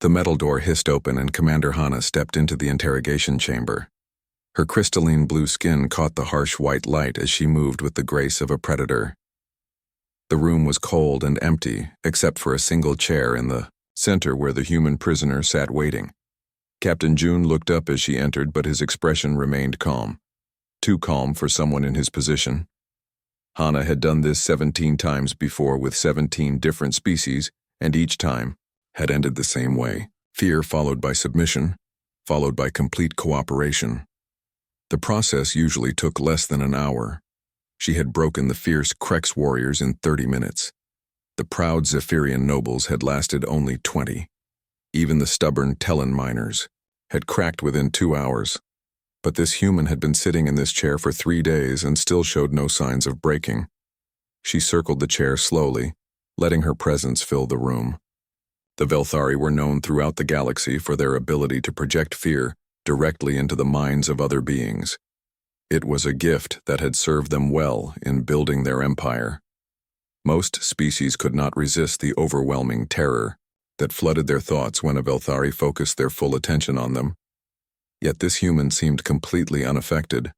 The metal door hissed open and Commander Hana stepped into the interrogation chamber. Her crystalline blue skin caught the harsh white light as she moved with the grace of a predator. The room was cold and empty, except for a single chair in the center where the human prisoner sat waiting. Captain June looked up as she entered, but his expression remained calm. Too calm for someone in his position. Hana had done this 17 times before with 17 different species, and each time had ended the same way. Fear followed by submission, followed by complete cooperation. The process usually took less than an hour. She had broken the fierce Krex warriors in 30 minutes. The proud Zephyrian nobles had lasted only 20. Even the stubborn Tellan miners had cracked within 2 hours. But this human had been sitting in this chair for 3 days and still showed no signs of breaking. She circled the chair slowly, letting her presence fill the room. The Velthari were known throughout the galaxy for their ability to project fear directly into the minds of other beings. It was a gift that had served them well in building their empire. Most species could not resist the overwhelming terror that flooded their thoughts when a Velthari focused their full attention on them. Yet this human seemed completely unaffected.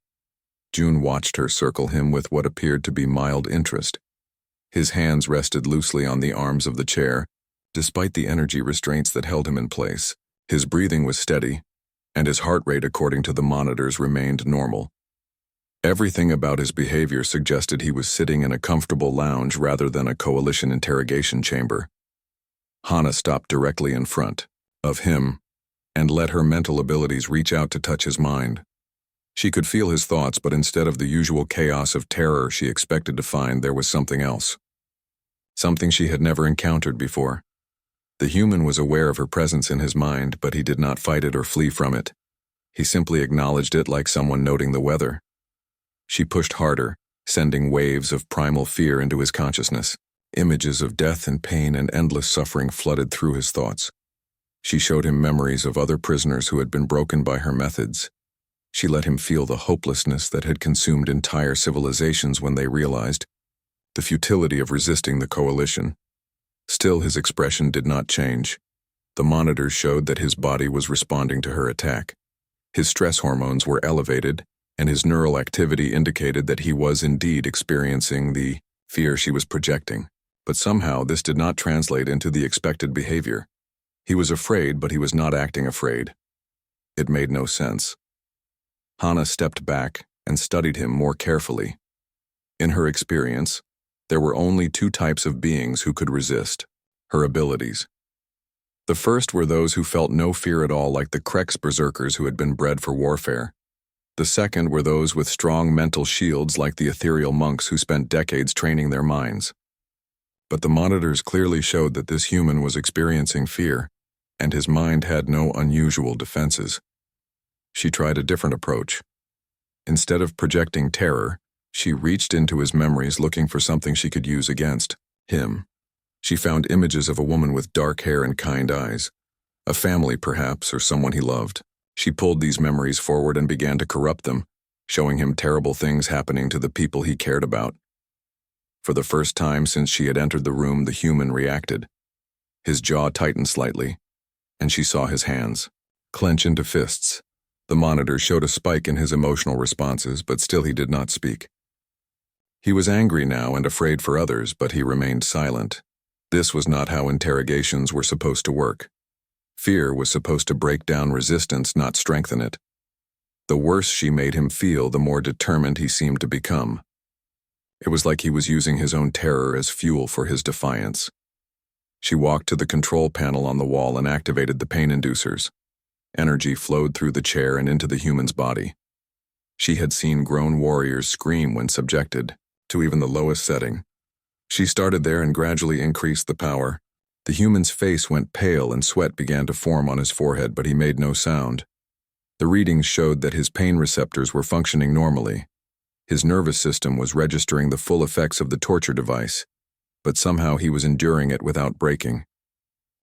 June watched her circle him with what appeared to be mild interest. His hands rested loosely on the arms of the chair, despite the energy restraints that held him in place. His breathing was steady, and his heart rate, according to the monitors, remained normal. Everything about his behavior suggested he was sitting in a comfortable lounge rather than a coalition interrogation chamber. Hana stopped directly in front of him and let her mental abilities reach out to touch his mind. She could feel his thoughts, but instead of the usual chaos of terror she expected to find, there was something else. Something she had never encountered before. The human was aware of her presence in his mind, but he did not fight it or flee from it. He simply acknowledged it like someone noting the weather. She pushed harder, sending waves of primal fear into his consciousness. Images of death and pain and endless suffering flooded through his thoughts. She showed him memories of other prisoners who had been broken by her methods. She let him feel the hopelessness that had consumed entire civilizations when they realized the futility of resisting the coalition. Still, his expression did not change. The monitors showed that his body was responding to her attack. His stress hormones were elevated, and his neural activity indicated that he was indeed experiencing the fear she was projecting. But somehow this did not translate into the expected behavior. He was afraid, but he was not acting afraid. It made no sense. Hana stepped back and studied him more carefully. In her experience, there were only 2 types of beings who could resist her abilities. The first were those who felt no fear at all, like the Krex berserkers who had been bred for warfare. The second were those with strong mental shields, like the ethereal monks who spent decades training their minds. But the monitors clearly showed that this human was experiencing fear, and his mind had no unusual defenses. She tried a different approach. Instead of projecting terror, she reached into his memories looking for something she could use against him. She found images of a woman with dark hair and kind eyes, a family perhaps, or someone he loved. She pulled these memories forward and began to corrupt them, showing him terrible things happening to the people he cared about. For the first time since she had entered the room, the human reacted. His jaw tightened slightly, and she saw his hands clench into fists. The monitor showed a spike in his emotional responses, but still he did not speak. He was angry now and afraid for others, but he remained silent. This was not how interrogations were supposed to work. Fear was supposed to break down resistance, not strengthen it. The worse she made him feel, the more determined he seemed to become. It was like he was using his own terror as fuel for his defiance. She walked to the control panel on the wall and activated the pain inducers. Energy flowed through the chair and into the human's body. She had seen grown warriors scream when subjected to even the lowest setting. She started there and gradually increased the power. The human's face went pale and sweat began to form on his forehead, but he made no sound. The readings showed that his pain receptors were functioning normally. His nervous system was registering the full effects of the torture device, but somehow he was enduring it without breaking.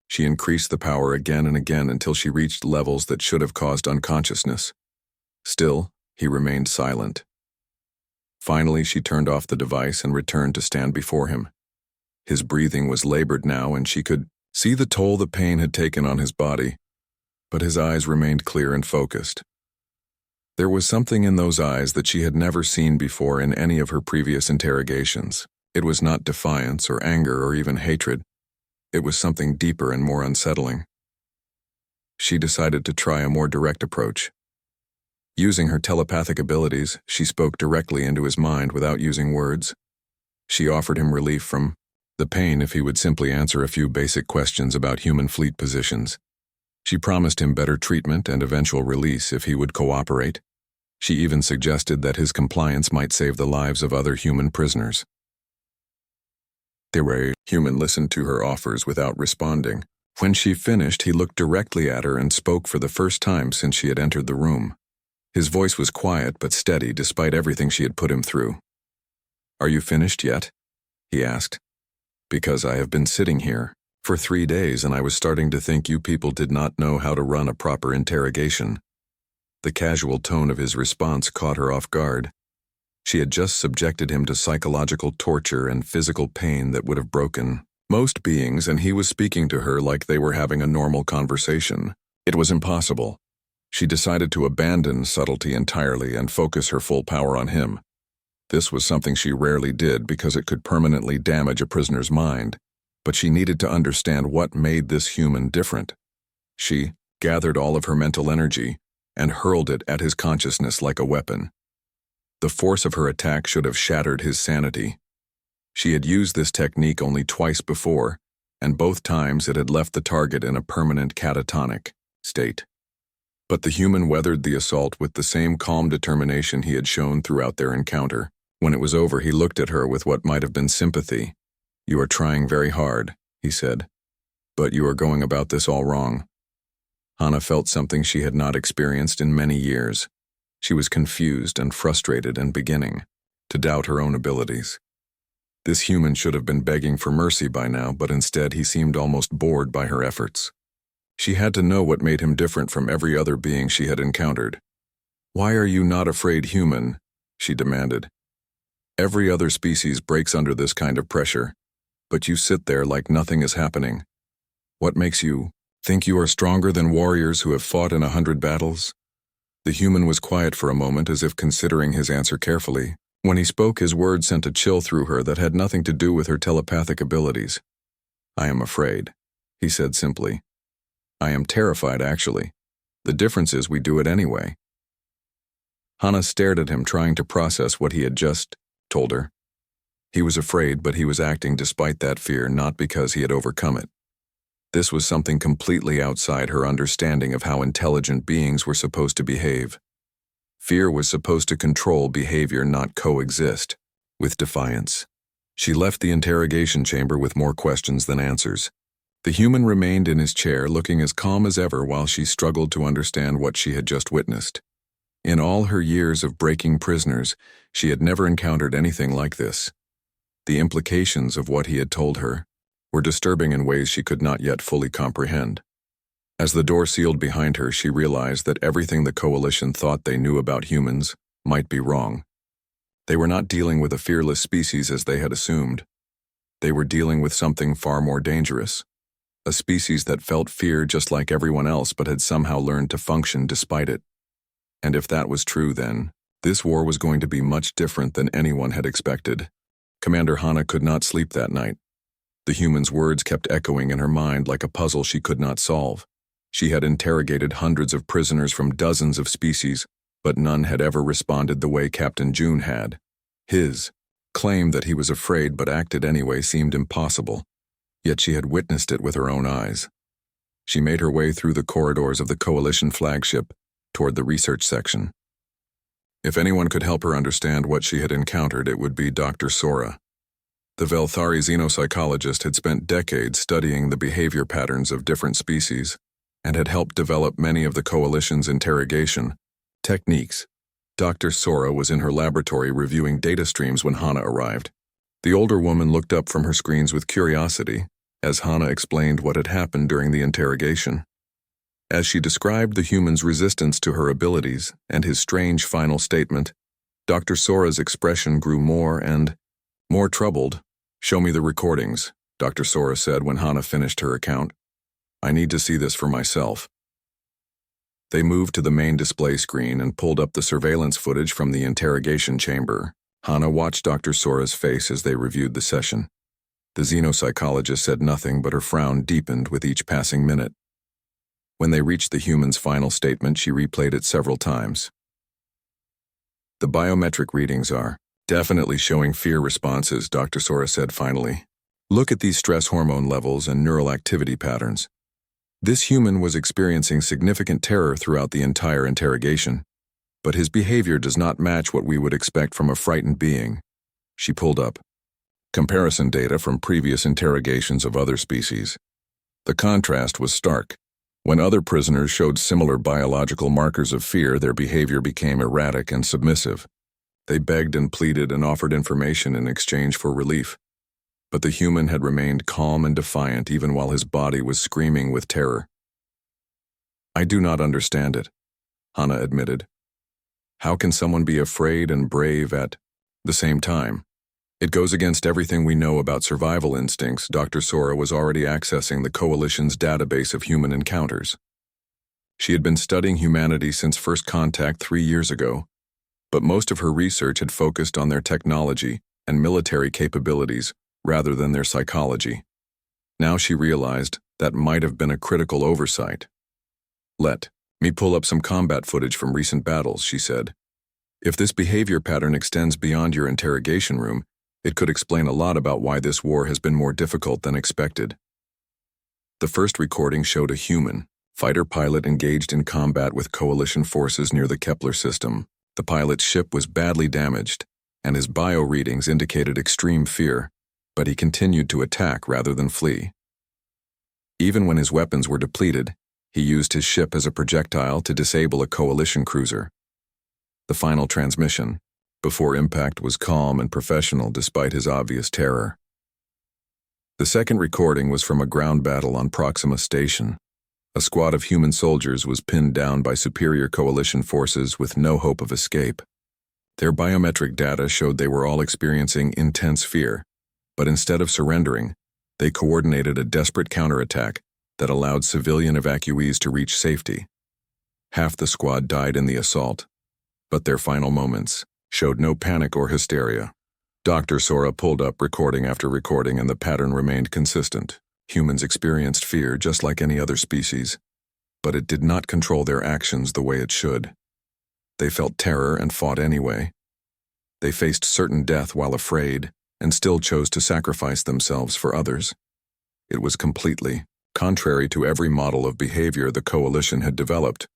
She increased the power again and again until she reached levels that should have caused unconsciousness. Still, he remained silent. Finally, she turned off the device and returned to stand before him. His breathing was labored now, and she could see the toll the pain had taken on his body, but his eyes remained clear and focused. There was something in those eyes that she had never seen before in any of her previous interrogations. It was not defiance or anger or even hatred. It was something deeper and more unsettling. She decided to try a more direct approach. Using her telepathic abilities, she spoke directly into his mind without using words. She offered him relief from the pain if he would simply answer a few basic questions about human fleet positions. She promised him better treatment and eventual release if he would cooperate. She even suggested that his compliance might save the lives of other human prisoners. The human listened to her offers without responding. When she finished, he looked directly at her and spoke for the first time since she had entered the room. His voice was quiet but steady despite everything she had put him through. "Are you finished yet?" he asked. "Because I have been sitting here for 3 days and I was starting to think you people did not know how to run a proper interrogation." The casual tone of his response caught her off guard. She had just subjected him to psychological torture and physical pain that would have broken most beings, and he was speaking to her like they were having a normal conversation. It was impossible. She decided to abandon subtlety entirely and focus her full power on him. This was something she rarely did because it could permanently damage a prisoner's mind, but she needed to understand what made this human different. She gathered all of her mental energy and hurled it at his consciousness like a weapon. The force of her attack should have shattered his sanity. She had used this technique only twice before, and both times it had left the target in a permanent catatonic state. But the human weathered the assault with the same calm determination he had shown throughout their encounter. When it was over, he looked at her with what might have been sympathy. "You are trying very hard," he said, "but you are going about this all wrong." Hana felt something she had not experienced in many years. She was confused and frustrated and beginning to doubt her own abilities. This human should have been begging for mercy by now, but instead he seemed almost bored by her efforts. She had to know what made him different from every other being she had encountered. "Why are you not afraid, human?" she demanded. "Every other species breaks under this kind of pressure, but you sit there like nothing is happening. What makes you think you are stronger than warriors who have fought in 100 battles?" The human was quiet for a moment, as if considering his answer carefully. When he spoke, his words sent a chill through her that had nothing to do with her telepathic abilities. "I am afraid," he said simply. "I am terrified, actually. The difference is we do it anyway." Hana stared at him, trying to process what he had just told her. He was afraid, but he was acting despite that fear, not because he had overcome it. This was something completely outside her understanding of how intelligent beings were supposed to behave. Fear was supposed to control behavior, not coexist with defiance. She left the interrogation chamber with more questions than answers. The human remained in his chair, looking as calm as ever while she struggled to understand what she had just witnessed. In all her years of breaking prisoners, she had never encountered anything like this. The implications of what he had told her were disturbing in ways she could not yet fully comprehend. As the door sealed behind her, she realized that everything the Coalition thought they knew about humans might be wrong. They were not dealing with a fearless species as they had assumed. They were dealing with something far more dangerous. A species that felt fear just like everyone else but had somehow learned to function despite it. And if that was true, then this war was going to be much different than anyone had expected. Commander Hana could not sleep that night. The human's words kept echoing in her mind like a puzzle she could not solve. She had interrogated hundreds of prisoners from dozens of species, but none had ever responded the way Captain June had. His claim that he was afraid but acted anyway seemed impossible, yet she had witnessed it with her own eyes. She made her way through the corridors of the Coalition flagship toward the research section. If anyone could help her understand what she had encountered, it would be Dr. Sora. The Velthari xenopsychologist had spent decades studying the behavior patterns of different species and had helped develop many of the Coalition's interrogation techniques. Dr. Sora was in her laboratory reviewing data streams when Hana arrived. The older woman looked up from her screens with curiosity as Hana explained what had happened during the interrogation. As she described the human's resistance to her abilities and his strange final statement, Dr. Sora's expression grew more and more troubled. "Show me the recordings," Dr. Sora said when Hana finished her account. "I need to see this for myself." They moved to the main display screen and pulled up the surveillance footage from the interrogation chamber. Hana watched Dr. Sora's face as they reviewed the session. The xenopsychologist said nothing, but her frown deepened with each passing minute. When they reached the human's final statement, she replayed it several times. "The biometric readings are definitely showing fear responses," Dr. Sora said finally. "Look at these stress hormone levels and neural activity patterns. This human was experiencing significant terror throughout the entire interrogation, but his behavior does not match what we would expect from a frightened being." She pulled up comparison data from previous interrogations of other species. The contrast was stark. When other prisoners showed similar biological markers of fear, their behavior became erratic and submissive. They begged and pleaded and offered information in exchange for relief. But the human had remained calm and defiant even while his body was screaming with terror. "I do not understand it," Hana admitted. "How can someone be afraid and brave at the same time? It goes against everything we know about survival instincts." Dr. Sora was already accessing the Coalition's database of human encounters. She had been studying humanity since first contact 3 years ago, but most of her research had focused on their technology and military capabilities rather than their psychology. Now she realized that might have been a critical oversight. "Let me pull up some combat footage from recent battles," she said. "If this behavior pattern extends beyond your interrogation room, it could explain a lot about why this war has been more difficult than expected." The first recording showed a human fighter pilot engaged in combat with Coalition forces near the Kepler system. The pilot's ship was badly damaged, and his bio readings indicated extreme fear, but he continued to attack rather than flee. Even when his weapons were depleted, he used his ship as a projectile to disable a Coalition cruiser. The final transmission, before impact, was calm and professional despite his obvious terror. The second recording was from a ground battle on Proxima Station. A squad of human soldiers was pinned down by superior Coalition forces with no hope of escape. Their biometric data showed they were all experiencing intense fear, but instead of surrendering, they coordinated a desperate counterattack that allowed civilian evacuees to reach safety. Half the squad died in the assault, but their final moments showed no panic or hysteria. Dr. Sora pulled up recording after recording, and the pattern remained consistent. Humans experienced fear just like any other species, but it did not control their actions the way it should. They felt terror and fought anyway. They faced certain death while afraid, and still chose to sacrifice themselves for others. It was completely contrary to every model of behavior the Coalition had developed.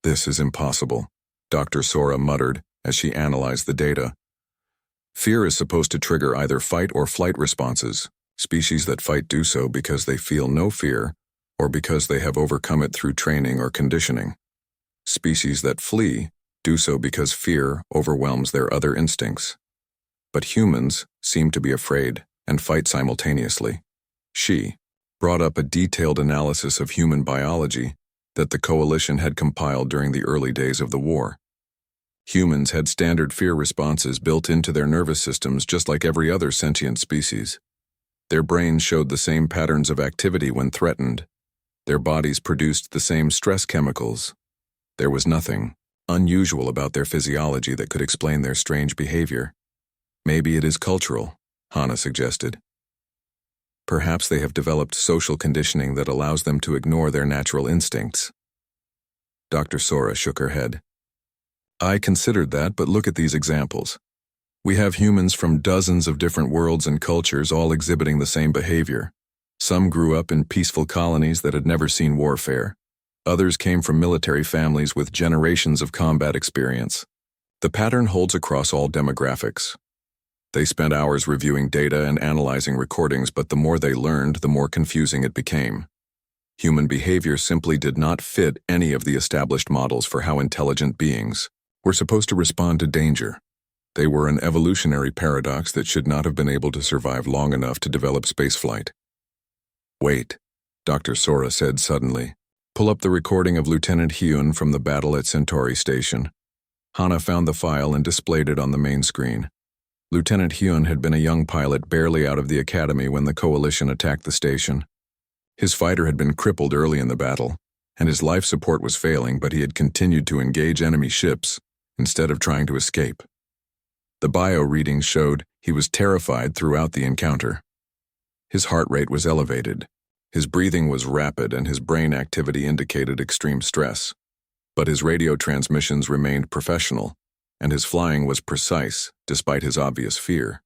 "This is impossible," Dr. Sora muttered as she analyzed the data. "Fear is supposed to trigger either fight or flight responses. Species that fight do so because they feel no fear or because they have overcome it through training or conditioning. Species that flee do so because fear overwhelms their other instincts. But humans seem to be afraid and fight simultaneously." She brought up a detailed analysis of human biology that the Coalition had compiled during the early days of the war. Humans had standard fear responses built into their nervous systems just like every other sentient species. Their brains showed the same patterns of activity when threatened. Their bodies produced the same stress chemicals. There was nothing unusual about their physiology that could explain their strange behavior. "Maybe it is cultural," Hana suggested. "Perhaps they have developed social conditioning that allows them to ignore their natural instincts." Dr. Sora shook her head. "I considered that, but look at these examples. We have humans from dozens of different worlds and cultures all exhibiting the same behavior. Some grew up in peaceful colonies that had never seen warfare. Others came from military families with generations of combat experience. The pattern holds across all demographics." They spent hours reviewing data and analyzing recordings, but the more they learned, the more confusing it became. Human behavior simply did not fit any of the established models for how intelligent beings were supposed to respond to danger. They were an evolutionary paradox that should not have been able to survive long enough to develop spaceflight. "Wait," Dr. Sora said suddenly. "Pull up the recording of Lieutenant Hyun from the battle at Centauri Station." Hana found the file and displayed it on the main screen. Lieutenant Hyun had been a young pilot barely out of the academy when the Coalition attacked the station. His fighter had been crippled early in the battle, and his life support was failing, but he had continued to engage enemy ships instead of trying to escape. The bio readings showed he was terrified throughout the encounter. His heart rate was elevated, his breathing was rapid, and his brain activity indicated extreme stress. But his radio transmissions remained professional, and his flying was precise despite his obvious fear.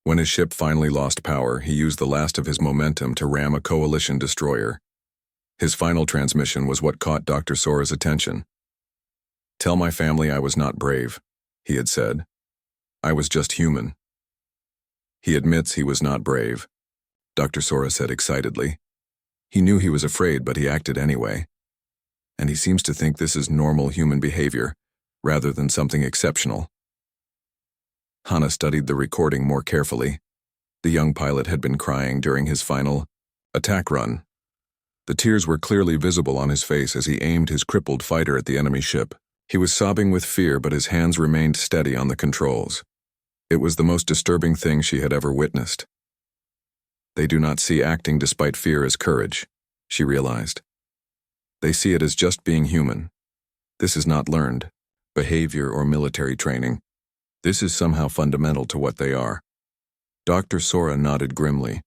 When his ship finally lost power, he used the last of his momentum to ram a Coalition destroyer. His final transmission was what caught Dr. Sora's attention. "Tell my family I was not brave," he had said. "I was just human." "He admits he was not brave," Dr. Sora said excitedly. "He knew he was afraid, but he acted anyway. And he seems to think this is normal human behavior, rather than something exceptional." Hana studied the recording more carefully. The young pilot had been crying during his final attack run. The tears were clearly visible on his face as he aimed his crippled fighter at the enemy ship. He was sobbing with fear, but his hands remained steady on the controls. It was the most disturbing thing she had ever witnessed. They do not see acting despite fear as courage, she realized. They see it as just being human. This is not learned behavior or military training. This is somehow fundamental to what they are. Dr. Sora nodded grimly.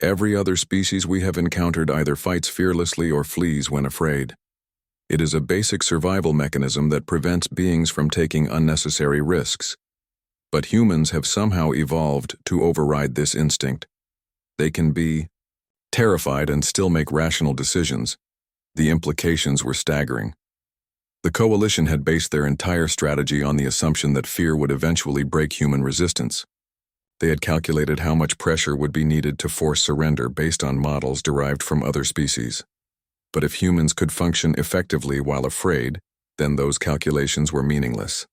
"Every other species we have encountered either fights fearlessly or flees when afraid. It is a basic survival mechanism that prevents beings from taking unnecessary risks. But humans have somehow evolved to override this instinct. They can be terrified and still make rational decisions." The implications were staggering. The Coalition had based their entire strategy on the assumption that fear would eventually break human resistance. They had calculated how much pressure would be needed to force surrender based on models derived from other species. But if humans could function effectively while afraid, then those calculations were meaningless.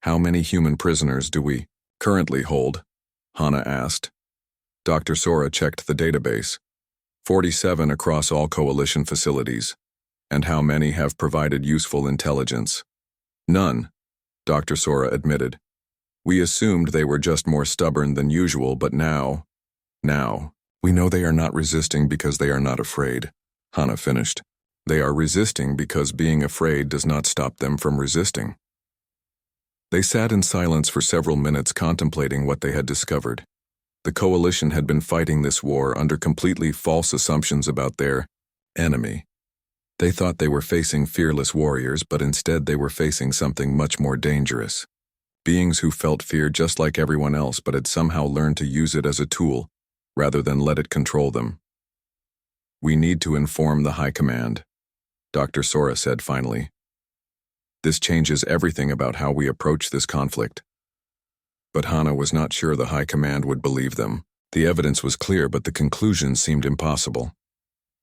"How many human prisoners do we currently hold?" Hana asked. Dr. Sora checked the database. 47 across all Coalition facilities. "And how many have provided useful intelligence?" "None," Dr. Sora admitted. "We assumed they were just more stubborn than usual, but now, we know they are not resisting because they are not afraid," Hana finished. "They are resisting because being afraid does not stop them from resisting." They sat in silence for several minutes contemplating what they had discovered. The Coalition had been fighting this war under completely false assumptions about their enemy. They thought they were facing fearless warriors, but instead they were facing something much more dangerous. Beings who felt fear just like everyone else, but had somehow learned to use it as a tool, rather than let it control them. "We need to inform the High Command," Dr. Sora said finally. "This changes everything about how we approach this conflict." But Hana was not sure the High Command would believe them. The evidence was clear, but the conclusions seemed impossible.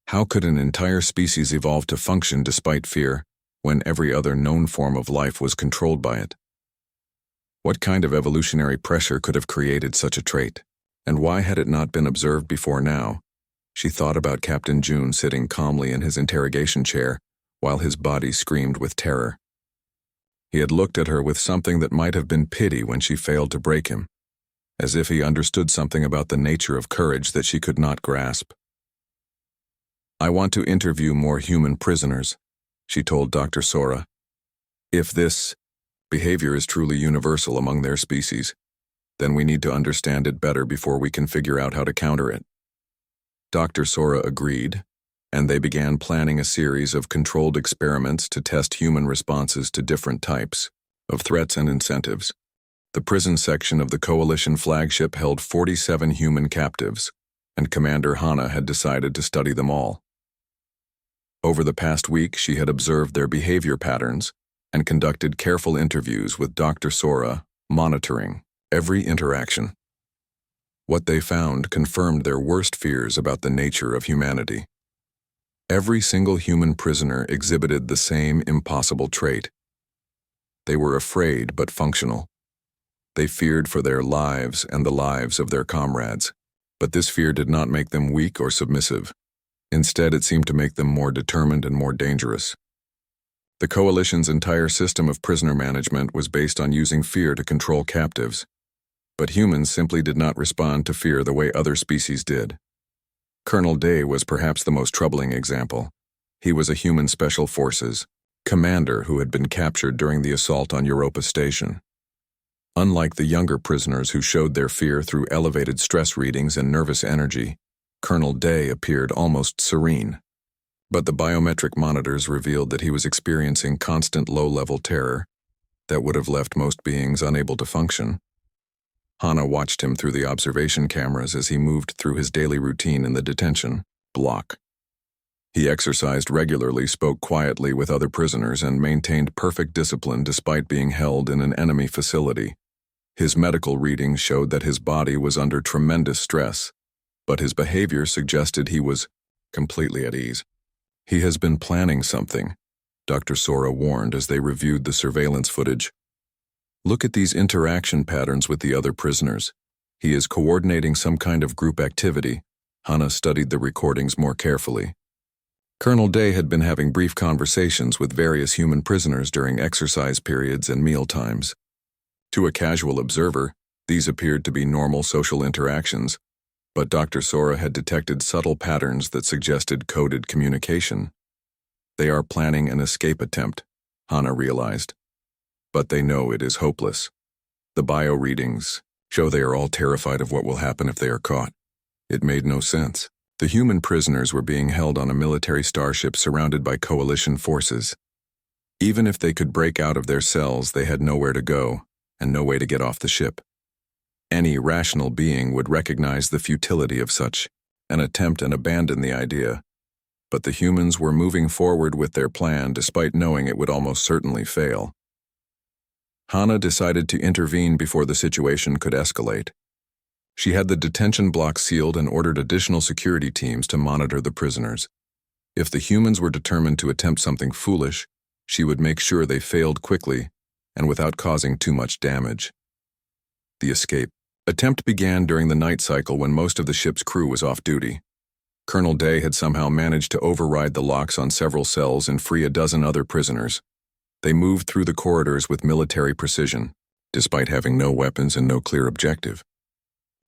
How could an entire species evolve to function despite fear, when every other known form of life was controlled by it? What kind of evolutionary pressure could have created such a trait? And why had it not been observed before now? She thought about Captain June sitting calmly in his interrogation chair, while his body screamed with terror. He had looked at her with something that might have been pity when she failed to break him, as if he understood something about the nature of courage that she could not grasp. "I want to interview more human prisoners," she told Dr. Sora. "If this behavior is truly universal among their species, then we need to understand it better before we can figure out how to counter it." Dr. Sora agreed, and they began planning a series of controlled experiments to test human responses to different types of threats and incentives. The prison section of the Coalition flagship held 47 human captives, and Commander Hana had decided to study them all. Over the past week, she had observed their behavior patterns and conducted careful interviews with Dr. Sora, monitoring every interaction. What they found confirmed their worst fears about the nature of humanity. Every single human prisoner exhibited the same impossible trait. They were afraid but functional. They feared for their lives and the lives of their comrades, but this fear did not make them weak or submissive. Instead, it seemed to make them more determined and more dangerous. The Coalition's entire system of prisoner management was based on using fear to control captives. But humans simply did not respond to fear the way other species did. Colonel Day was perhaps the most troubling example. He was a human special forces commander who had been captured during the assault on Europa Station. Unlike the younger prisoners who showed their fear through elevated stress readings and nervous energy, Colonel Day appeared almost serene. But the biometric monitors revealed that he was experiencing constant low-level terror that would have left most beings unable to function. Hana watched him through the observation cameras as he moved through his daily routine in the detention block. He exercised regularly, spoke quietly with other prisoners, and maintained perfect discipline despite being held in an enemy facility. His medical readings showed that his body was under tremendous stress, but his behavior suggested he was completely at ease. "He has been planning something," Dr. Sora warned as they reviewed the surveillance footage. "Look at these interaction patterns with the other prisoners. He is coordinating some kind of group activity." Hana studied the recordings more carefully. Colonel Day had been having brief conversations with various human prisoners during exercise periods and meal times. To a casual observer, these appeared to be normal social interactions, but Dr. Sora had detected subtle patterns that suggested coded communication. "They are planning an escape attempt," Hana realized. "But they know it is hopeless. The bio readings show they are all terrified of what will happen if they are caught." It made no sense. The human prisoners were being held on a military starship surrounded by coalition forces. Even if they could break out of their cells, they had nowhere to go and no way to get off the ship. Any rational being would recognize the futility of such an attempt and abandon the idea. But the humans were moving forward with their plan despite knowing it would almost certainly fail. Hana decided to intervene before the situation could escalate. She had the detention block sealed and ordered additional security teams to monitor the prisoners. If the humans were determined to attempt something foolish, she would make sure they failed quickly and without causing too much damage. The escape attempt began during the night cycle when most of the ship's crew was off duty. Colonel Day had somehow managed to override the locks on several cells and free a dozen other prisoners. They moved through the corridors with military precision, despite having no weapons and no clear objective.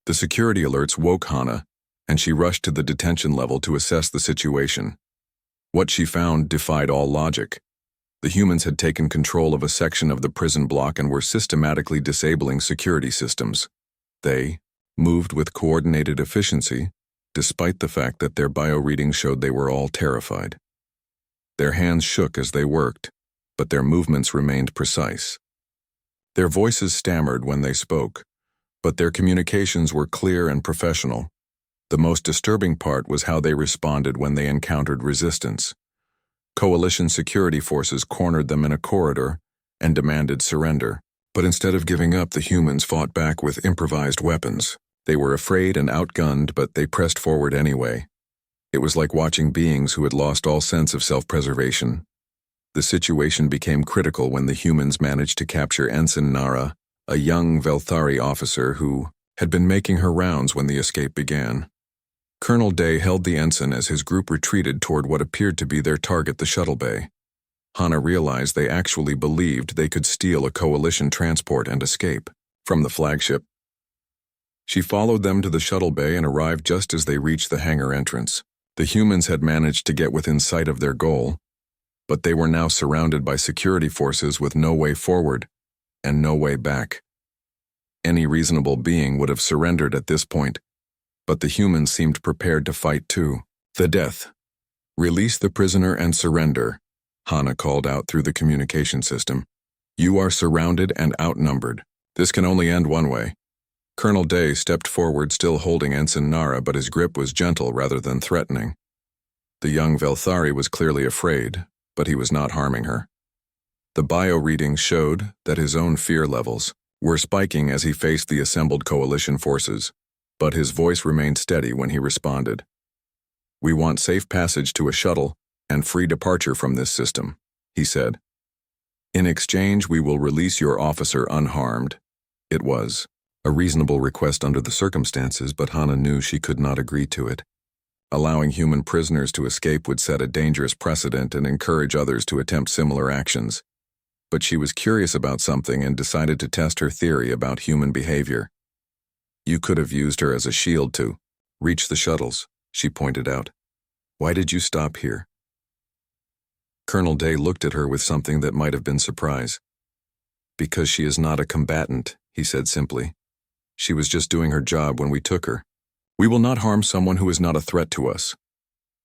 The security alerts woke Hana, and she rushed to the detention level to assess the situation. What she found defied all logic. The humans had taken control of a section of the prison block and were systematically disabling security systems. They moved with coordinated efficiency, despite the fact that their bio readings showed they were all terrified. Their hands shook as they worked, but their movements remained precise. Their voices stammered when they spoke, but their communications were clear and professional. The most disturbing part was how they responded when they encountered resistance. Coalition security forces cornered them in a corridor and demanded surrender. But instead of giving up, the humans fought back with improvised weapons. They were afraid and outgunned, but they pressed forward anyway. It was like watching beings who had lost all sense of self-preservation. The situation became critical when the humans managed to capture Ensign Nara, a young Velthari officer who had been making her rounds when the escape began. Colonel Day held the ensign as his group retreated toward what appeared to be their target, the shuttle bay. Hana realized they actually believed they could steal a coalition transport and escape from the flagship. She followed them to the shuttle bay and arrived just as they reached the hangar entrance. The humans had managed to get within sight of their goal, but they were now surrounded by security forces with no way forward and no way back. Any reasonable being would have surrendered at this point, but the humans seemed prepared to fight too. The death. "Release the prisoner and surrender," Hana called out through the communication system. "You are surrounded and outnumbered. This can only end one way." Colonel Day stepped forward, still holding Ensign Nara, but his grip was gentle rather than threatening. The young Velthari was clearly afraid, but he was not harming her. The bio readings showed that his own fear levels were spiking as he faced the assembled coalition forces, but his voice remained steady when he responded. "We want safe passage to a shuttle and free departure from this system," he said. "In exchange, we will release your officer unharmed." It was a reasonable request under the circumstances, but Hana knew she could not agree to it. Allowing human prisoners to escape would set a dangerous precedent and encourage others to attempt similar actions. But she was curious about something and decided to test her theory about human behavior. You could have used her as a shield to reach the shuttles, she pointed out. Why did you stop here? Colonel Day looked at her with something that might have been surprise. Because she is not a combatant, he said simply. She was just doing her job when we took her. We will not harm someone who is not a threat to us.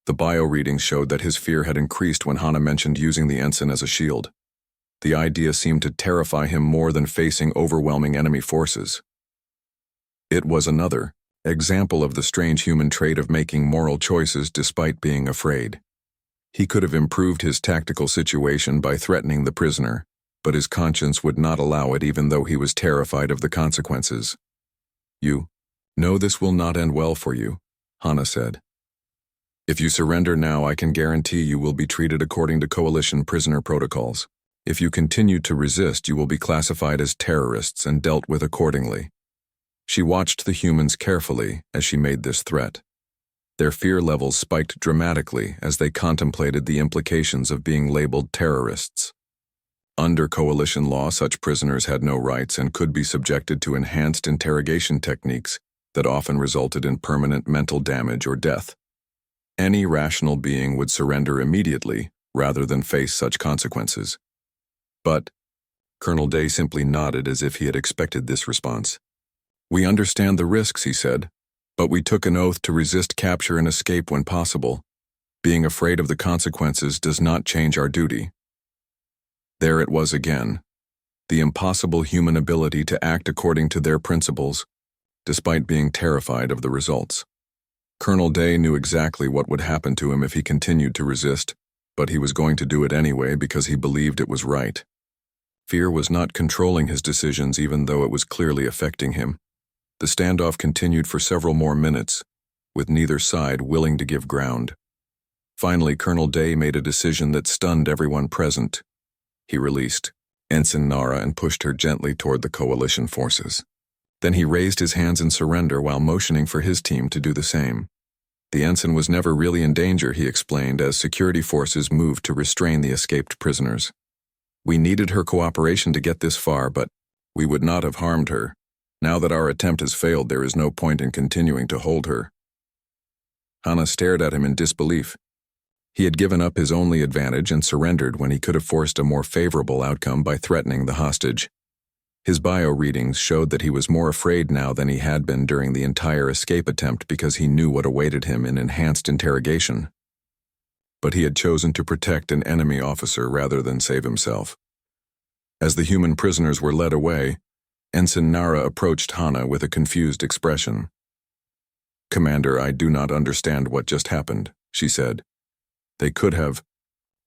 The bio readings showed that his fear had increased when Hana mentioned using the ensign as a shield. The idea seemed to terrify him more than facing overwhelming enemy forces. It was another example of the strange human trait of making moral choices despite being afraid. He could have improved his tactical situation by threatening the prisoner, but his conscience would not allow it even though he was terrified of the consequences. You know this will not end well for you, Hana said. If you surrender now, I can guarantee you will be treated according to coalition prisoner protocols. If you continue to resist, you will be classified as terrorists and dealt with accordingly. She watched the humans carefully as she made this threat. Their fear levels spiked dramatically as they contemplated the implications of being labeled terrorists. Under coalition law, such prisoners had no rights and could be subjected to enhanced interrogation techniques that often resulted in permanent mental damage or death. Any rational being would surrender immediately rather than face such consequences. But Colonel Day simply nodded as if he had expected this response. We understand the risks, he said, but we took an oath to resist capture and escape when possible. Being afraid of the consequences does not change our duty. There it was again, the impossible human ability to act according to their principles, despite being terrified of the results. Colonel Day knew exactly what would happen to him if he continued to resist, but he was going to do it anyway because he believed it was right. Fear was not controlling his decisions even though it was clearly affecting him. The standoff continued for several more minutes, with neither side willing to give ground. Finally, Colonel Day made a decision that stunned everyone present. He released Ensign Nara and pushed her gently toward the coalition forces. Then he raised his hands in surrender while motioning for his team to do the same. The ensign was never really in danger, he explained, as security forces moved to restrain the escaped prisoners. We needed her cooperation to get this far, but we would not have harmed her. Now that our attempt has failed, there is no point in continuing to hold her. Hana stared at him in disbelief. He had given up his only advantage and surrendered when he could have forced a more favorable outcome by threatening the hostage. His bio readings showed that he was more afraid now than he had been during the entire escape attempt because he knew what awaited him in enhanced interrogation. But he had chosen to protect an enemy officer rather than save himself. As the human prisoners were led away, Ensign Nara approached Hana with a confused expression. Commander, I do not understand what just happened, she said. They could have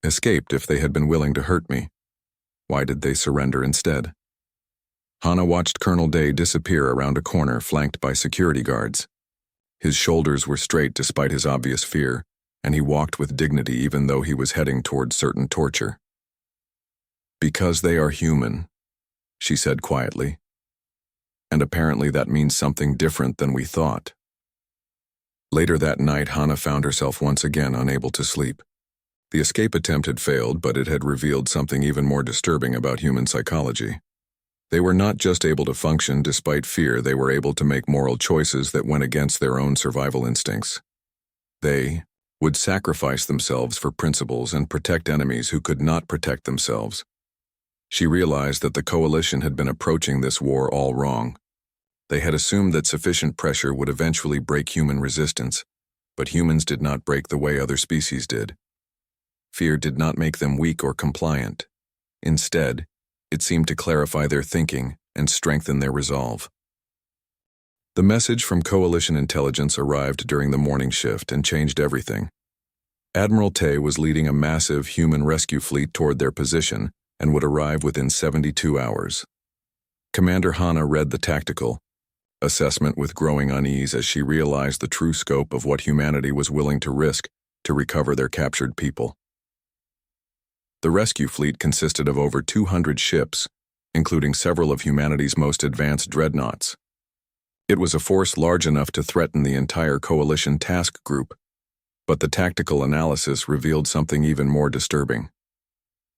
escaped if they had been willing to hurt me. Why did they surrender instead? Hana watched Colonel Day disappear around a corner flanked by security guards. His shoulders were straight despite his obvious fear, and he walked with dignity even though he was heading toward certain torture. Because they are human, she said quietly. And apparently that means something different than we thought. Later that night, Hana found herself once again unable to sleep. The escape attempt had failed, but it had revealed something even more disturbing about human psychology. They were not just able to function despite fear, they were able to make moral choices that went against their own survival instincts. They would sacrifice themselves for principles and protect enemies who could not protect themselves. She realized that the coalition had been approaching this war all wrong. They had assumed that sufficient pressure would eventually break human resistance, but humans did not break the way other species did. Fear did not make them weak or compliant. Instead, it seemed to clarify their thinking and strengthen their resolve. The message from Coalition Intelligence arrived during the morning shift and changed everything. Admiral Tay was leading a massive human rescue fleet toward their position and would arrive within 72 hours. Commander Hana read the tactical assessment with growing unease as she realized the true scope of what humanity was willing to risk to recover their captured people. The rescue fleet consisted of over 200 ships, including several of humanity's most advanced dreadnoughts. It was a force large enough to threaten the entire coalition task group, but the tactical analysis revealed something even more disturbing.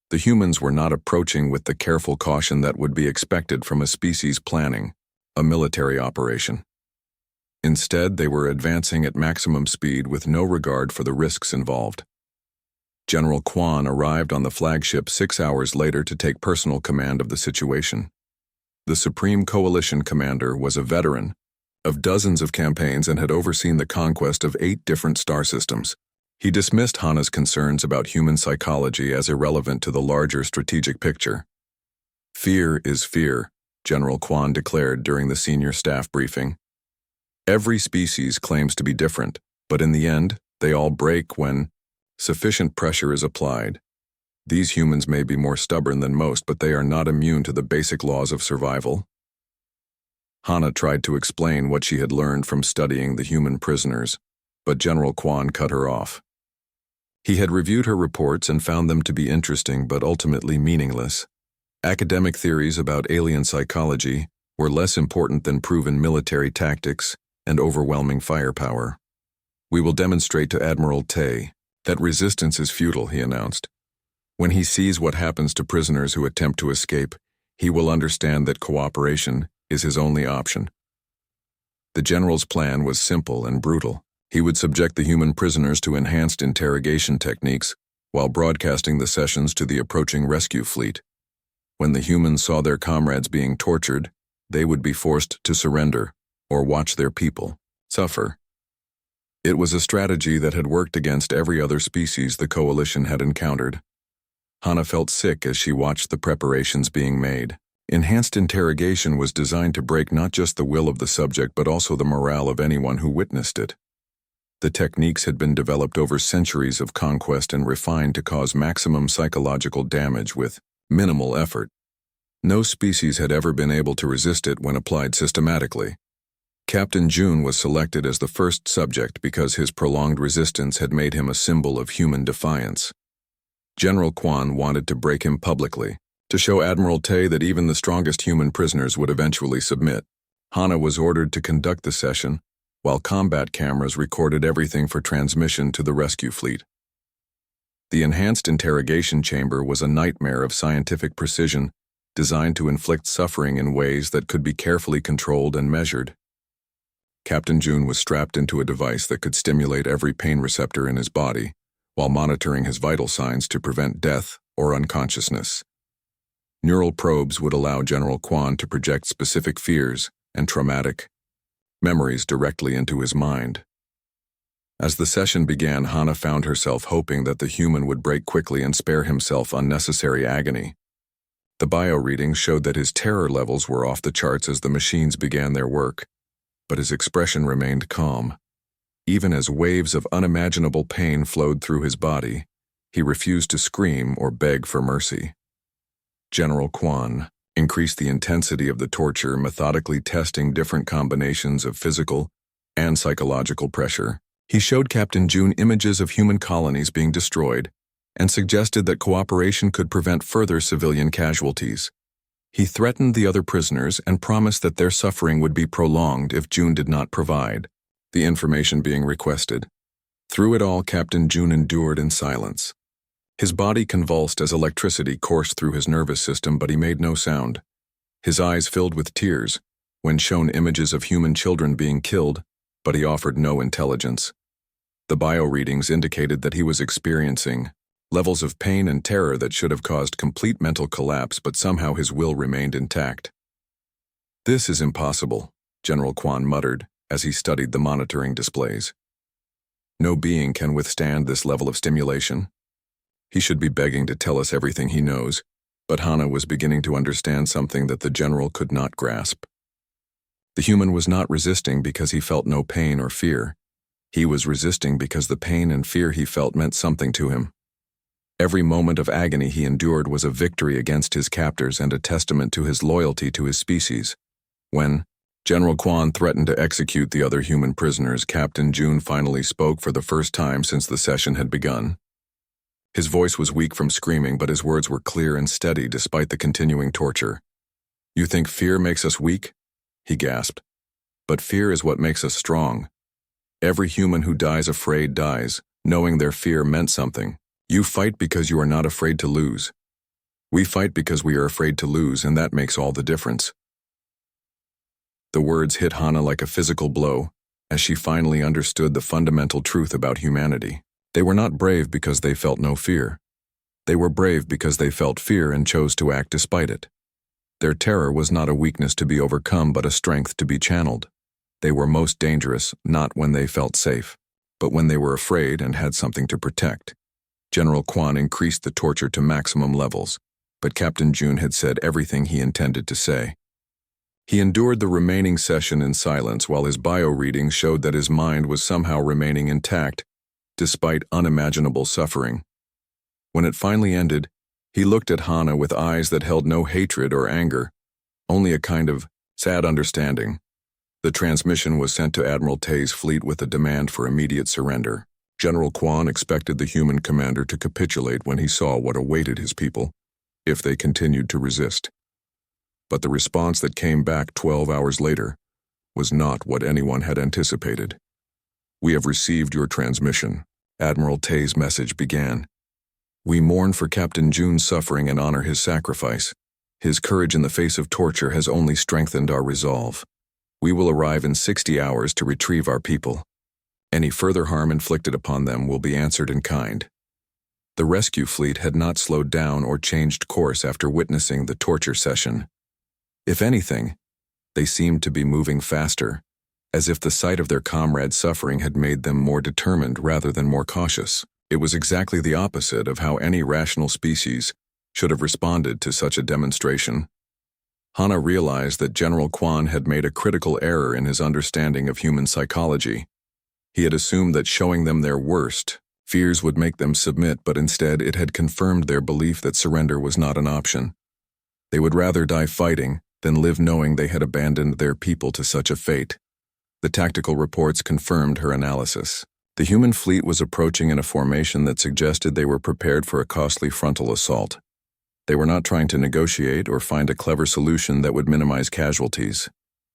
The humans were not approaching with the careful caution that would be expected from a species planning a military operation. Instead, they were advancing at maximum speed with no regard for the risks involved. General Quan arrived on the flagship 6 hours later to take personal command of the situation. The Supreme Coalition commander was a veteran of dozens of campaigns and had overseen the conquest of 8 different star systems. He dismissed Hana's concerns about human psychology as irrelevant to the larger strategic picture. "Fear is fear," General Quan declared during the senior staff briefing. "Every species claims to be different, but in the end, they all break when sufficient pressure is applied. These humans may be more stubborn than most, but they are not immune to the basic laws of survival." Hana tried to explain what she had learned from studying the human prisoners, but General Quan cut her off. He had reviewed her reports and found them to be interesting but ultimately meaningless. Academic theories about alien psychology were less important than proven military tactics and overwhelming firepower. "We will demonstrate to Admiral Tay that resistance is futile," he announced. "When he sees what happens to prisoners who attempt to escape, he will understand that cooperation is his only option." The general's plan was simple and brutal. He would subject the human prisoners to enhanced interrogation techniques while broadcasting the sessions to the approaching rescue fleet. When the humans saw their comrades being tortured, they would be forced to surrender or watch their people suffer. It was a strategy that had worked against every other species the Coalition had encountered. Hana felt sick as she watched the preparations being made. Enhanced interrogation was designed to break not just the will of the subject but also the morale of anyone who witnessed it. The techniques had been developed over centuries of conquest and refined to cause maximum psychological damage with minimal effort. No species had ever been able to resist it when applied systematically. Captain June was selected as the first subject because his prolonged resistance had made him a symbol of human defiance. General Quan wanted to break him publicly, to show Admiral Tay that even the strongest human prisoners would eventually submit. Hana was ordered to conduct the session, while combat cameras recorded everything for transmission to the rescue fleet. The enhanced interrogation chamber was a nightmare of scientific precision, designed to inflict suffering in ways that could be carefully controlled and measured. Captain June was strapped into a device that could stimulate every pain receptor in his body, while monitoring his vital signs to prevent death or unconsciousness. Neural probes would allow General Quan to project specific fears and traumatic memories directly into his mind. As the session began, Hana found herself hoping that the human would break quickly and spare himself unnecessary agony. The bio readings showed that his terror levels were off the charts as the machines began their work, but his expression remained calm. Even as waves of unimaginable pain flowed through his body, he refused to scream or beg for mercy. General Quan increased the intensity of the torture, methodically testing different combinations of physical and psychological pressure. He showed Captain June images of human colonies being destroyed and suggested that cooperation could prevent further civilian casualties. He threatened the other prisoners and promised that their suffering would be prolonged if June did not provide the information being requested. Through it all, Captain June endured in silence. His body convulsed as electricity coursed through his nervous system, but he made no sound. His eyes filled with tears when shown images of human children being killed, but he offered no intelligence. The bio readings indicated that he was experiencing levels of pain and terror that should have caused complete mental collapse, but somehow his will remained intact. "This is impossible," General Quan muttered as he studied the monitoring displays. "No being can withstand this level of stimulation. He should be begging to tell us everything he knows," but Hana was beginning to understand something that the general could not grasp. The human was not resisting because he felt no pain or fear. He was resisting because the pain and fear he felt meant something to him. Every moment of agony he endured was a victory against his captors and a testament to his loyalty to his species. When General Quan threatened to execute the other human prisoners, Captain June finally spoke for the first time since the session had begun. His voice was weak from screaming, but his words were clear and steady despite the continuing torture. "You think fear makes us weak?" he gasped. "But fear is what makes us strong. Every human who dies afraid dies, knowing their fear meant something. You fight because you are not afraid to lose. We fight because we are afraid to lose, and that makes all the difference." The words hit Hana like a physical blow. as she finally understood the fundamental truth about humanity. They were not brave because they felt no fear. They were brave because they felt fear and chose to act despite it. Their terror was not a weakness to be overcome but a strength to be channeled. They were most dangerous not when they felt safe, but when they were afraid and had something to protect. General Quan increased the torture to maximum levels, but Captain June had said everything he intended to say. He endured the remaining session in silence while his bio readings showed that his mind was somehow remaining intact, despite unimaginable suffering. When it finally ended, he looked at Hana with eyes that held no hatred or anger, only a kind of sad understanding. The transmission was sent to Admiral Tay's fleet with a demand for immediate surrender. General Quan expected the human commander to capitulate when he saw what awaited his people, if they continued to resist. But the response that came back 12 hours later was not what anyone had anticipated. "We have received your transmission," Admiral Tay's message began. "We mourn for Captain June's suffering and honor his sacrifice. His courage in the face of torture has only strengthened our resolve. We will arrive in 60 hours to retrieve our people. Any further harm inflicted upon them will be answered in kind." The rescue fleet had not slowed down or changed course after witnessing the torture session. If anything, they seemed to be moving faster, as if the sight of their comrades' suffering had made them more determined rather than more cautious. It was exactly the opposite of how any rational species should have responded to such a demonstration. Hana realized that General Quan had made a critical error in his understanding of human psychology. He had assumed that showing them their worst fears would make them submit, but instead it had confirmed their belief that surrender was not an option. They would rather die fighting than live knowing they had abandoned their people to such a fate. The tactical reports confirmed her analysis. The human fleet was approaching in a formation that suggested they were prepared for a costly frontal assault. They were not trying to negotiate or find a clever solution that would minimize casualties.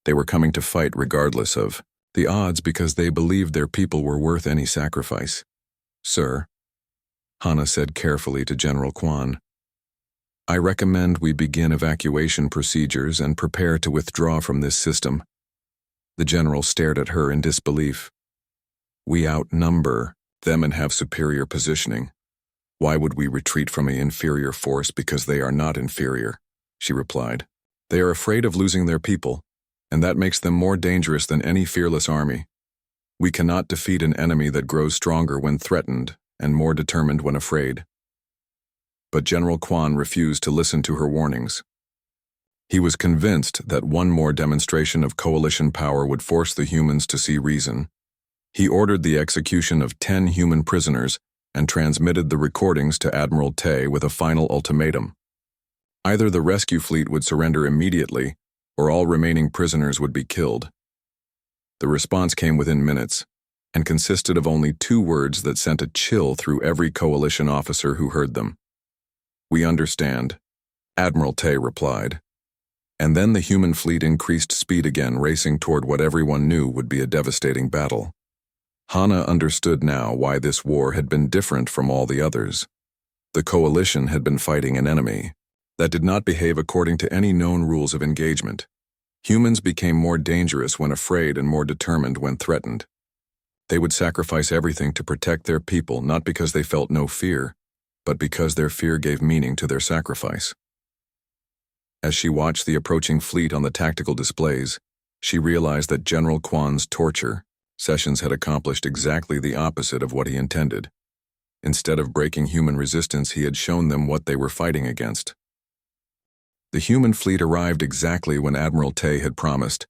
They were coming to fight regardless of the odds because they believed their people were worth any sacrifice. "Sir," Hana said carefully to General Quan, "I recommend we begin evacuation procedures and prepare to withdraw from this system." The general stared at her in disbelief. "We outnumber them and have superior positioning. Why would we retreat from an inferior force because they are not inferior?" she replied. "They are afraid of losing their people, and that makes them more dangerous than any fearless army. We cannot defeat an enemy that grows stronger when threatened and more determined when afraid." But General Quan refused to listen to her warnings. He was convinced that one more demonstration of coalition power would force the humans to see reason. He ordered the execution of 10 human prisoners and transmitted the recordings to Admiral Tay with a final ultimatum. Either the rescue fleet would surrender immediately, or all remaining prisoners would be killed. The response came within minutes, and consisted of only 2 words that sent a chill through every coalition officer who heard them. "We understand," Admiral Tay replied. And then the human fleet increased speed again, racing toward what everyone knew would be a devastating battle. Hana understood now why this war had been different from all the others. The coalition had been fighting an enemy that did not behave according to any known rules of engagement. Humans became more dangerous when afraid and more determined when threatened. They would sacrifice everything to protect their people, not because they felt no fear, but because their fear gave meaning to their sacrifice. As she watched the approaching fleet on the tactical displays, she realized that General Quan's torture sessions had accomplished exactly the opposite of what he intended. Instead of breaking human resistance, he had shown them what they were fighting against. The human fleet arrived exactly when Admiral Tay had promised,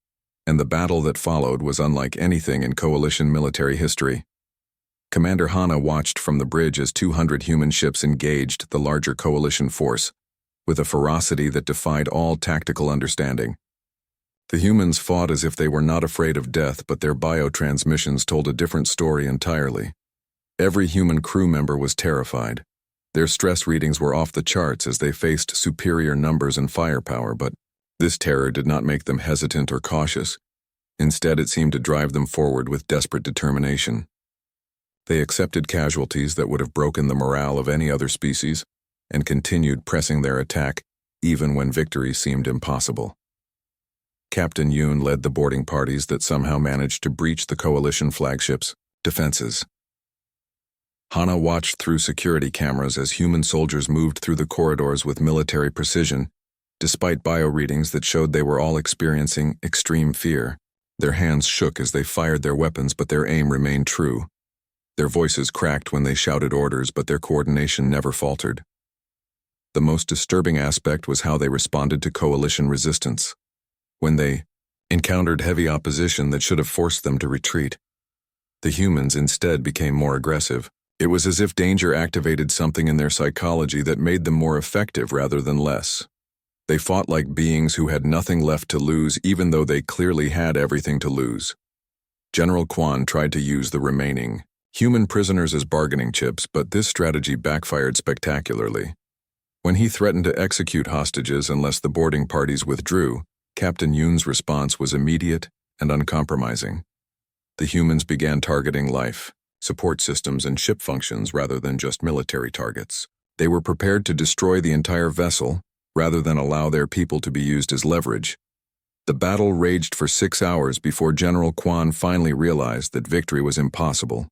and the battle that followed was unlike anything in coalition military history. Commander Hana watched from the bridge as 200 human ships engaged the larger coalition force, with a ferocity that defied all tactical understanding. The humans fought as if they were not afraid of death, but their biotransmissions told a different story entirely. Every human crew member was terrified. Their stress readings were off the charts as they faced superior numbers and firepower, but this terror did not make them hesitant or cautious. Instead, it seemed to drive them forward with desperate determination. They accepted casualties that would have broken the morale of any other species, and continued pressing their attack even when victory seemed impossible. Captain Yoon led the boarding parties that somehow managed to breach the coalition flagship's defenses. Hana watched through security cameras as human soldiers moved through the corridors with military precision, despite bio-readings that showed they were all experiencing extreme fear. Their hands shook as they fired their weapons, but their aim remained true. Their voices cracked when they shouted orders, but their coordination never faltered. The most disturbing aspect was how they responded to coalition resistance. When they encountered heavy opposition that should have forced them to retreat, the humans instead became more aggressive. It was as if danger activated something in their psychology that made them more effective rather than less. They fought like beings who had nothing left to lose, even though they clearly had everything to lose. General Quan tried to use the remaining human prisoners as bargaining chips, but this strategy backfired spectacularly. When he threatened to execute hostages unless the boarding parties withdrew, Captain Yoon's response was immediate and uncompromising. The humans began targeting life, support systems, and ship functions rather than just military targets. They were prepared to destroy the entire vessel rather than allow their people to be used as leverage. The battle raged for 6 hours before General Quan finally realized that victory was impossible.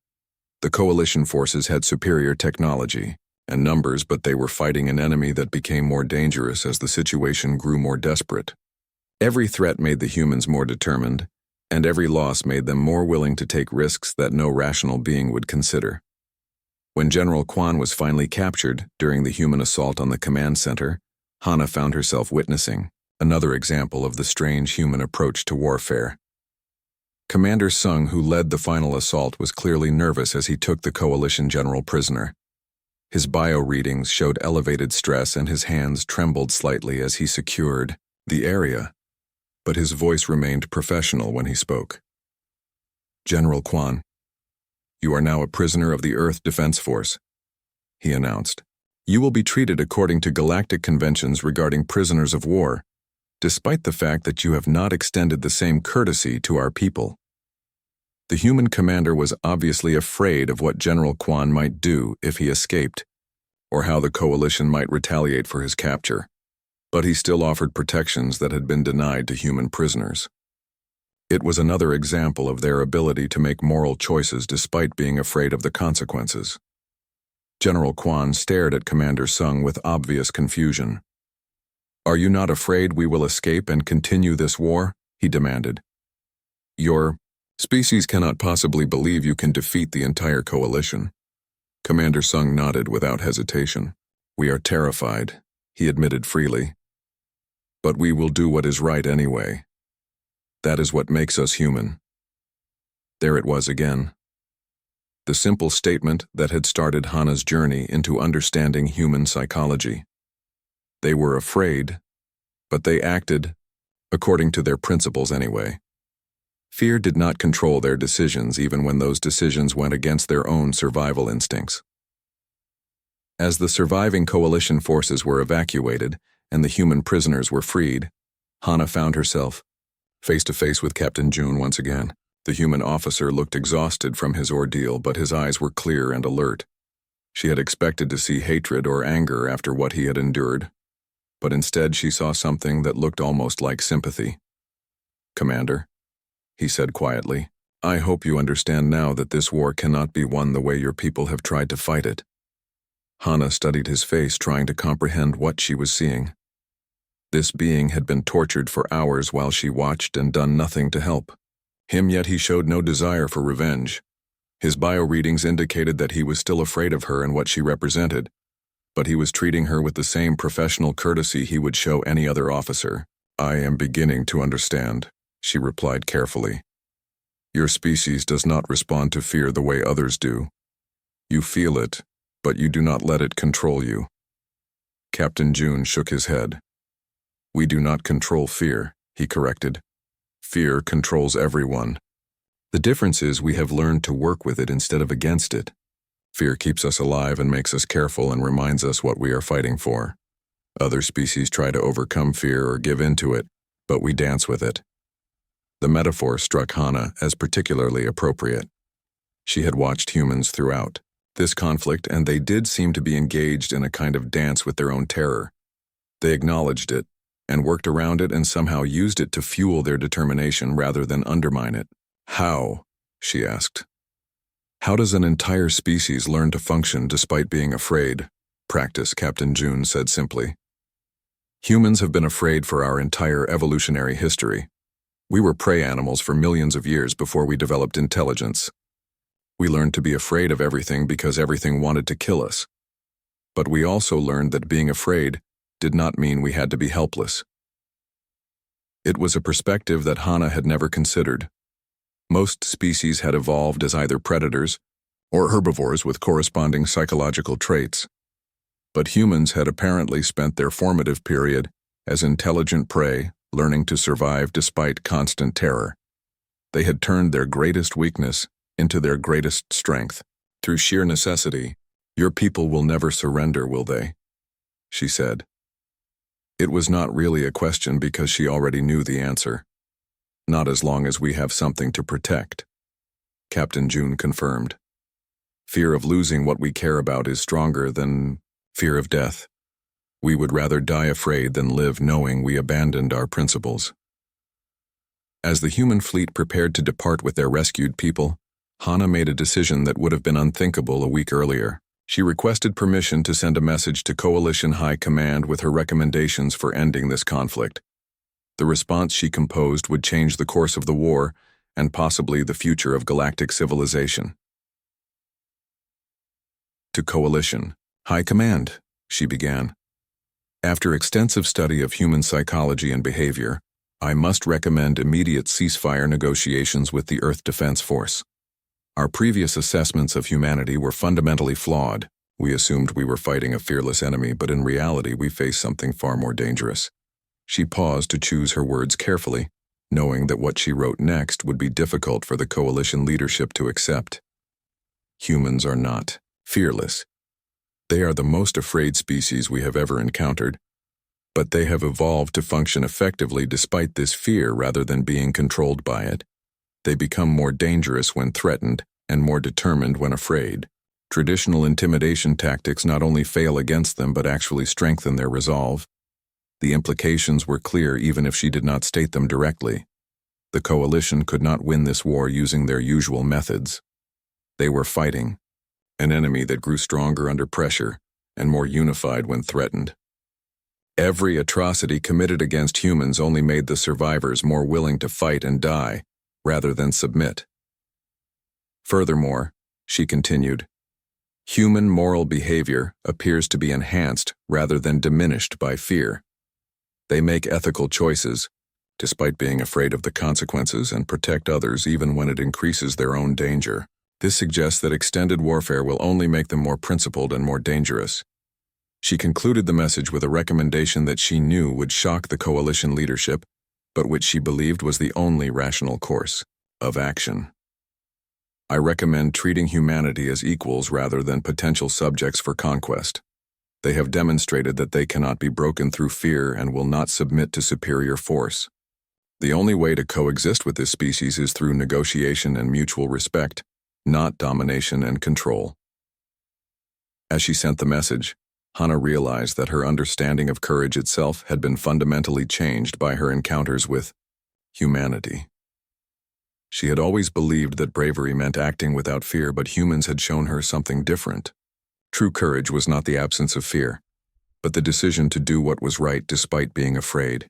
The coalition forces had superior technology and numbers, but they were fighting an enemy that became more dangerous as the situation grew more desperate. Every threat made the humans more determined, and every loss made them more willing to take risks that no rational being would consider. When General Quan was finally captured during the human assault on the command center, Hana found herself witnessing another example of the strange human approach to warfare. Commander Sung, who led the final assault, was clearly nervous as he took the coalition general prisoner. His bio readings showed elevated stress and his hands trembled slightly as he secured the area, but his voice remained professional when he spoke. "General Quan, you are now a prisoner of the Earth Defense Force," he announced. "You will be treated according to galactic conventions regarding prisoners of war, despite the fact that you have not extended the same courtesy to our people." The human commander was obviously afraid of what General Quan might do if he escaped, or how the coalition might retaliate for his capture. But he still offered protections that had been denied to human prisoners. It was another example of their ability to make moral choices despite being afraid of the consequences. General Quan stared at Commander Sung with obvious confusion. "Are you not afraid we will escape and continue this war?" he demanded. "Your species cannot possibly believe you can defeat the entire coalition." Commander Sung nodded without hesitation. "We are terrified," he admitted freely. "But we will do what is right anyway. That is what makes us human." There it was again. The simple statement that had started Hana's journey into understanding human psychology. They were afraid, but they acted according to their principles anyway. Fear did not control their decisions even when those decisions went against their own survival instincts. As the surviving coalition forces were evacuated and the human prisoners were freed, Hana found herself face to face with Captain June once again. The human officer looked exhausted from his ordeal, but his eyes were clear and alert. She had expected to see hatred or anger after what he had endured, but instead she saw something that looked almost like sympathy. "Commander," he said quietly, "I hope you understand now that this war cannot be won the way your people have tried to fight it." Hana studied his face, trying to comprehend what she was seeing. This being had been tortured for hours while she watched and done nothing to help him, yet he showed no desire for revenge. His bio readings indicated that he was still afraid of her and what she represented, but he was treating her with the same professional courtesy he would show any other officer. "I am beginning to understand," she replied carefully. "Your species does not respond to fear the way others do. You feel it, but you do not let it control you." Captain June shook his head. "We do not control fear," he corrected. "Fear controls everyone. The difference is we have learned to work with it instead of against it. Fear keeps us alive and makes us careful and reminds us what we are fighting for. Other species try to overcome fear or give in to it, but we dance with it." The metaphor struck Hana as particularly appropriate. She had watched humans throughout this conflict, and they did seem to be engaged in a kind of dance with their own terror. They acknowledged it, and worked around it and somehow used it to fuel their determination rather than undermine it. How? She asked. How does an entire species learn to function despite being afraid? Practice, Captain June said simply. Humans have been afraid for our entire evolutionary history. We were prey animals for millions of years before we developed intelligence. We learned to be afraid of everything because everything wanted to kill us. But we also learned that being afraid did not mean we had to be helpless. It was a perspective that Hana had never considered. Most species had evolved as either predators or herbivores with corresponding psychological traits. But humans had apparently spent their formative period as intelligent prey, learning to survive despite constant terror. They had turned their greatest weakness into their greatest strength. Through sheer necessity, your people will never surrender, will they? She said. It was not really a question because she already knew the answer. Not as long as we have something to protect. Captain June confirmed. Fear of losing what we care about is stronger than fear of death. We would rather die afraid than live knowing we abandoned our principles. As the human fleet prepared to depart with their rescued people, Hana made a decision that would have been unthinkable a week earlier. She requested permission to send a message to Coalition High Command with her recommendations for ending this conflict. The response she composed would change the course of the war and possibly the future of galactic civilization. To Coalition High Command, she began. After extensive study of human psychology and behavior, I must recommend immediate ceasefire negotiations with the Earth Defense Force. Our previous assessments of humanity were fundamentally flawed. We assumed we were fighting a fearless enemy, but in reality we faced something far more dangerous. She paused to choose her words carefully, knowing that what she wrote next would be difficult for the coalition leadership to accept. Humans are not fearless. They are the most afraid species we have ever encountered, but they have evolved to function effectively despite this fear rather than being controlled by it. They become more dangerous when threatened and more determined when afraid. Traditional intimidation tactics not only fail against them but actually strengthen their resolve. The implications were clear even if she did not state them directly. The coalition could not win this war using their usual methods. They were fighting an enemy that grew stronger under pressure and more unified when threatened. Every atrocity committed against humans only made the survivors more willing to fight and die, rather than submit. Furthermore, she continued, human moral behavior appears to be enhanced rather than diminished by fear. They make ethical choices, despite being afraid of the consequences, and protect others even when it increases their own danger. This suggests that extended warfare will only make them more principled and more dangerous. She concluded the message with a recommendation that she knew would shock the coalition leadership, but which she believed was the only rational course of action. I recommend treating humanity as equals rather than potential subjects for conquest. They have demonstrated that they cannot be broken through fear and will not submit to superior force. The only way to coexist with this species is through negotiation and mutual respect, not domination and control. As she sent the message, Hana realized that her understanding of courage itself had been fundamentally changed by her encounters with humanity. She had always believed that bravery meant acting without fear, but humans had shown her something different. True courage was not the absence of fear, but the decision to do what was right despite being afraid.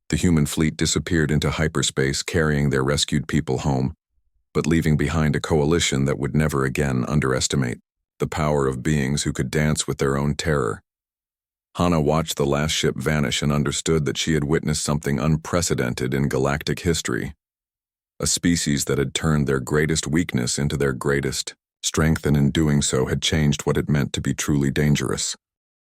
The human fleet disappeared into hyperspace, carrying their rescued people home, but leaving behind a coalition that would never again underestimate the power of beings who could dance with their own terror. Hana watched the last ship vanish and understood that she had witnessed something unprecedented in galactic history. A species that had turned their greatest weakness into their greatest strength, and in doing so had changed what it meant to be truly dangerous.